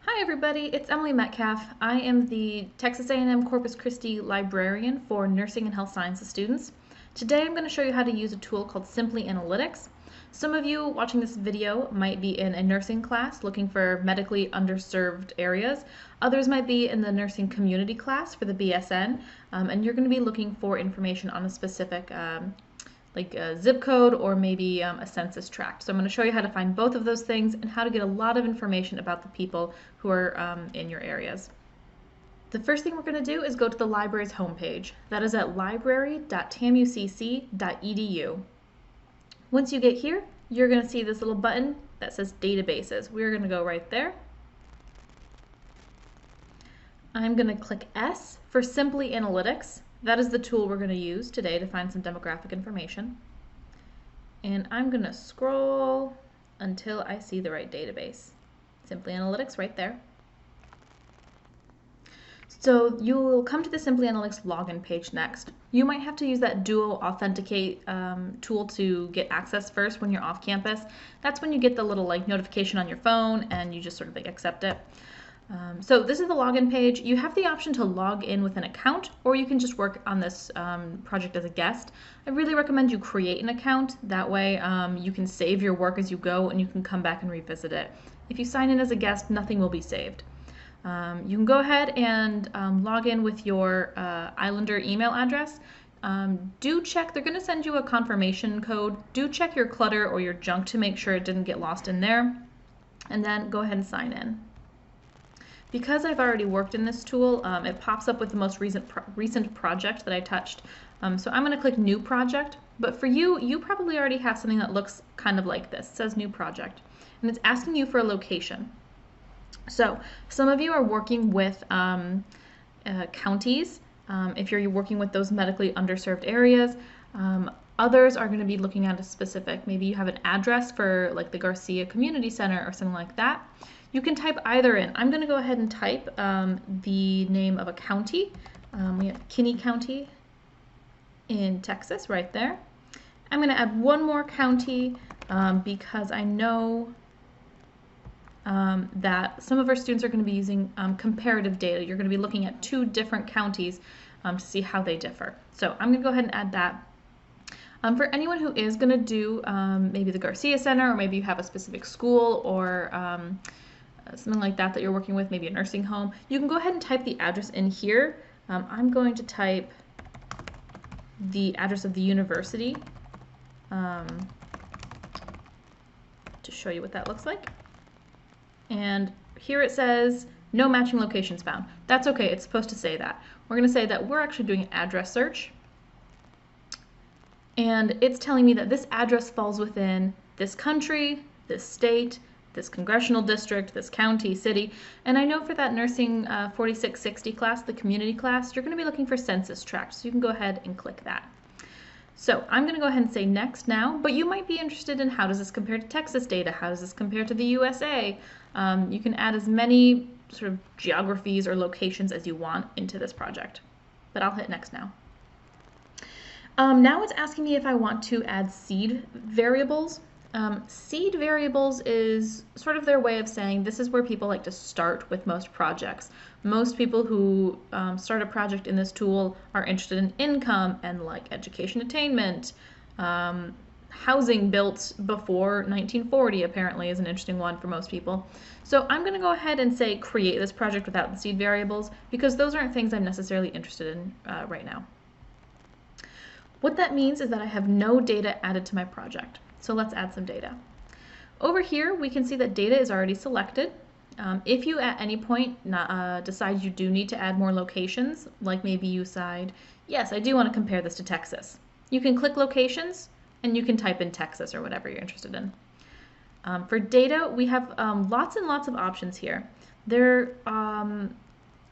Hi everybody, it's Emily Metcalf. I am the Texas A&M Corpus Christi librarian for nursing and health sciences students. Today I'm going to show you how to use a tool called Simply Analytics. Some of you watching this video might be in a nursing class looking for medically underserved areas. Others might be in the nursing community class for the BSN, and you're going to be looking for information on a specific like a zip code or maybe a census tract. So I'm going to show you how to find both of those things and how to get a lot of information about the people who are in your areas. The first thing we're going to do is go to the library's homepage. That is at library.tamucc.edu. Once you get here, you're going to see this little button that says databases. We're going to go right there. I'm going to click S for Simply Analytics. That is the tool we're going to use today to find some demographic information. And I'm going to scroll until I see the right database. Simply Analytics right there. So you'll come to the Simply Analytics login page next. You might have to use that dual authenticate tool to get access first when you're off campus. That's when you get the little notification on your phone and you just sort of accept it. So this is the login page. You have the option to log in with an account, or you can just work on this project as a guest. I really recommend you create an account. That way you can save your work as you go and you can come back and revisit it. If you sign in as a guest, nothing will be saved. You can go ahead and log in with your Islander email address. Do check, they're going to send you a confirmation code. Do check your clutter or your junk to make sure it didn't get lost in there. And then go ahead and sign in. Because I've already worked in this tool, it pops up with the most recent project that I touched. So I'm going to click New Project, but for you, you probably already have something that looks kind of like this. It says New Project, and it's asking you for a location. So some of you are working with counties, if you're working with those medically underserved areas. Others are going to be looking at a specific, maybe you have an address for like the Garcia Community Center or something like that. You can type either in. I'm going to go ahead and type the name of a county. We have Kinney County in Texas right there. I'm going to add one more county because I know that some of our students are going to be using comparative data. You're going to be looking at two different counties to see how they differ. So I'm going to go ahead and add that. For anyone who is going to do maybe the Garcia Center, or maybe you have a specific school or something like that you're working with, maybe a nursing home, you can go ahead and type the address in here. I'm going to type the address of the university to show you what that looks like. And here it says no matching locations found. That's okay, it's supposed to say that. We're going to say that we're actually doing an address search. And it's telling me that this address falls within this country, this state, this congressional district, this county, city. And I know for that nursing 4660 class, the community class, you're going to be looking for census tracts. So you can go ahead and click that. So I'm going to go ahead and say next now, but you might be interested in how does this compare to Texas data? How does this compare to the USA? You can add as many sort of geographies or locations as you want into this project. But I'll hit next now. Now it's asking me if I want to add seed variables. Seed variables is sort of their way of saying this is where people like to start with most projects. Most people who start a project in this tool are interested in income and like education attainment. Housing built before 1940 apparently is an interesting one for most people. So I'm going to go ahead and say create this project without the seed variables because those aren't things I'm necessarily interested in right now. What that means is that I have no data added to my project. So let's add some data. Over here, we can see that data is already selected. If you at any point decide you do need to add more locations, like maybe you decide, yes, I do want to compare this to Texas, you can click locations and you can type in Texas or whatever you're interested in. For data, we have lots and lots of options here. There are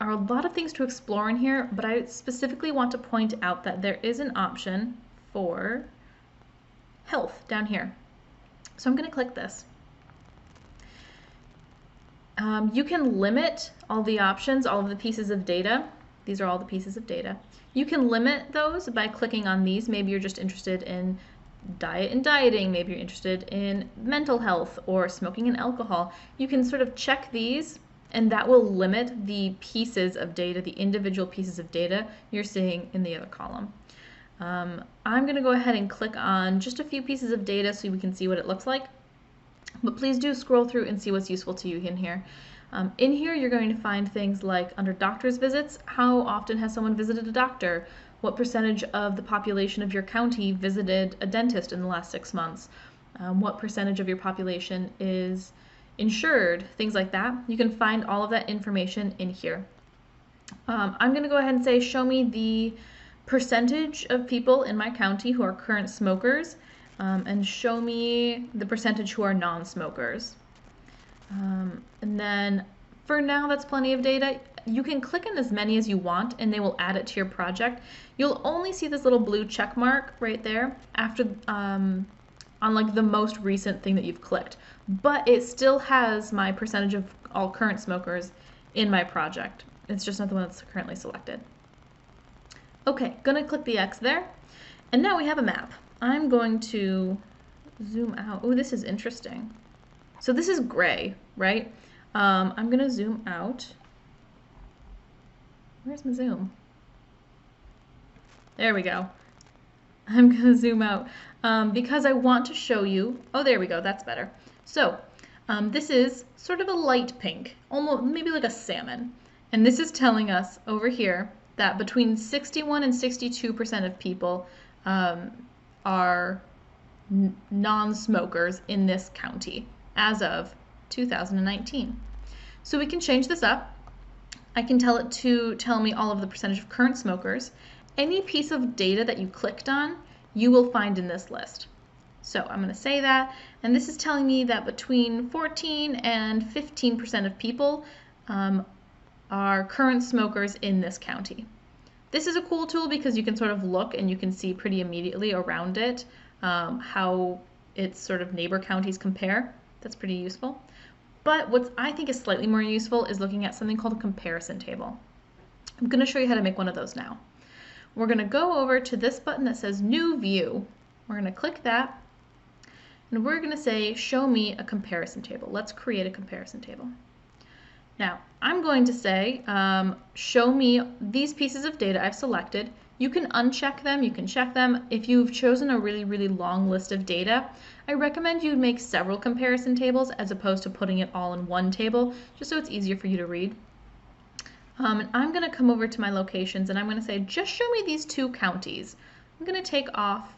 a lot of things to explore in here, but I specifically want to point out that there is an option for health down here. So I'm going to click this. You can limit all the options, all of the pieces of data. These are all the pieces of data. You can limit those by clicking on these. Maybe you're just interested in diet and dieting. Maybe you're interested in mental health or smoking and alcohol. You can sort of check these and that will limit the pieces of data, the individual pieces of data you're seeing in the other column. I'm going to go ahead and click on just a few pieces of data so we can see what it looks like, but please do scroll through and see what's useful to you in here. In here you're going to find things like under doctor's visits, how often has someone visited a doctor? What percentage of the population of your county visited a dentist in the last 6 months? What percentage of your population is insured? Things like that. You can find all of that information in here. I'm going to go ahead and say show me the percentage of people in my county who are current smokers, and show me the percentage who are non-smokers. And then for now, that's plenty of data. You can click on as many as you want and they will add it to your project. You'll only see this little blue check mark right there after on like the most recent thing that you've clicked, but it still has my percentage of all current smokers in my project. It's just not the one that's currently selected. Okay, gonna click the X there, and now we have a map. I'm going to zoom out. Oh, this is interesting. So this is gray, right? I'm gonna zoom out. Where's my zoom? There we go. I'm gonna zoom out because I want to show you, oh, there we go, that's better. So this is sort of a light pink, almost maybe like a salmon. And this is telling us over here that between 61 and 62% of people are non-smokers in this county as of 2019. So we can change this up. I can tell it to tell me all of the percentage of current smokers. Any piece of data that you clicked on, you will find in this list. So I'm going to say that, and this is telling me that between 14 and 15% of people are current smokers in this county. This is a cool tool because you can sort of look and you can see pretty immediately around it how its sort of neighbor counties compare. That's pretty useful. But what I think is slightly more useful is looking at something called a comparison table. I'm going to show you how to make one of those now. We're going to go over to this button that says New View. We're going to click that, and we're going to say show me a comparison table. Let's create a comparison table. Now, I'm going to say, show me these pieces of data I've selected. You can uncheck them, you can check them. If you've chosen a really, really long list of data, I recommend you make several comparison tables as opposed to putting it all in one table, just so it's easier for you to read. And I'm going to come over to my locations and I'm going to say, just show me these two counties. I'm going to take off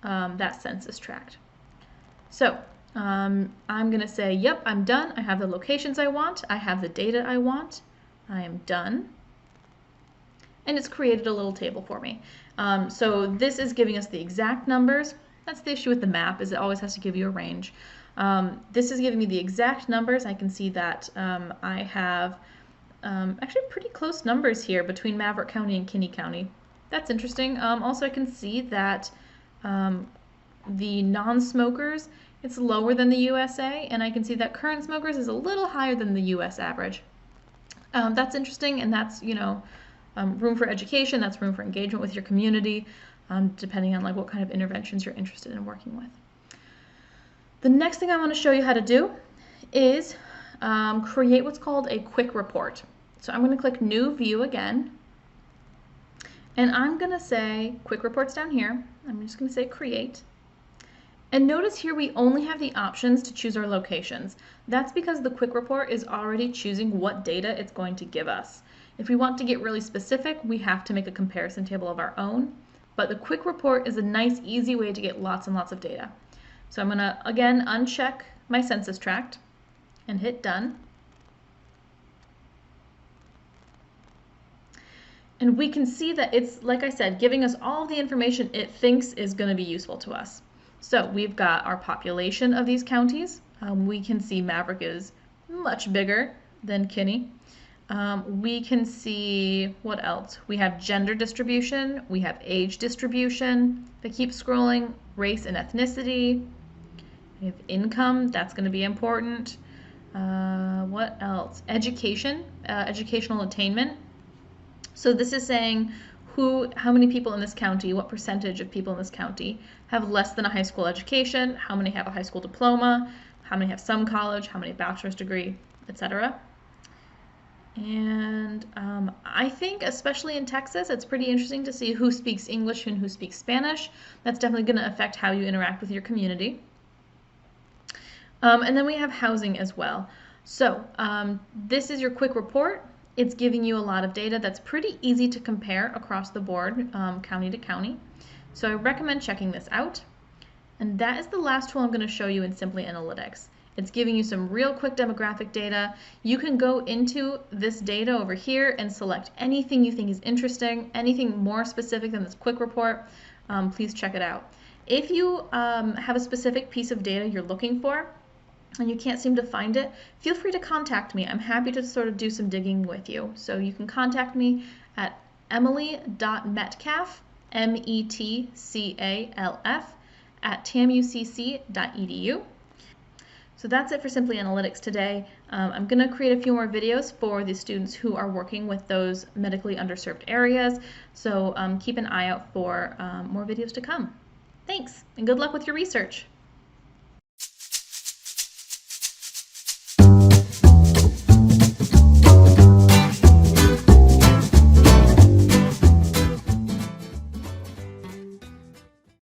that census tract. So I'm going to say, yep, I'm done. I have the locations I want. I have the data I want. I am done. And it's created a little table for me. So this is giving us the exact numbers. That's the issue with the map, is it always has to give you a range. This is giving me the exact numbers. I can see that I have actually pretty close numbers here between Maverick County and Kinney County. That's interesting. Also, I can see that the non-smokers, it's lower than the USA, and I can see that current smokers is a little higher than the US average. That's interesting, and that's, you know, room for education, that's room for engagement with your community, depending on like what kind of interventions you're interested in working with. The next thing I want to show you how to do is create what's called a quick report. So I'm going to click New View again, and I'm going to say Quick Reports down here. I'm just going to say Create. And notice here we only have the options to choose our locations. That's because the Quick Report is already choosing what data it's going to give us. If we want to get really specific, we have to make a comparison table of our own. But the Quick Report is a nice, easy way to get lots and lots of data. So I'm going to, again, uncheck my census tract and hit Done. And we can see that it's, like I said, giving us all the information it thinks is going to be useful to us. So we've got our population of these counties. We can see Maverick is much bigger than Kinney. We can see, what else? We have gender distribution, we have age distribution. If I keep scrolling, race and ethnicity. We have income, that's going to be important. What else? Education, educational attainment. So this is saying how many people in this county, what percentage of people in this county have less than a high school education, how many have a high school diploma, how many have some college, how many have a bachelor's degree, etc. And I think, especially in Texas, it's pretty interesting to see who speaks English and who speaks Spanish. That's definitely going to affect how you interact with your community. And then we have housing as well. So this is your quick report. It's giving you a lot of data that's pretty easy to compare across the board, county to county. So I recommend checking this out. And that is the last tool I'm going to show you in Simply Analytics. It's giving you some real quick demographic data. You can go into this data over here and select anything you think is interesting, anything more specific than this quick report. Please check it out. If you have a specific piece of data you're looking for and you can't seem to find it, feel free to contact me. I'm happy to sort of do some digging with you. So you can contact me at emily.metcalf, METCALF, at tamucc.edu. So that's it for Simply Analytics today. I'm going to create a few more videos for the students who are working with those medically underserved areas. So keep an eye out for more videos to come. Thanks, and good luck with your research.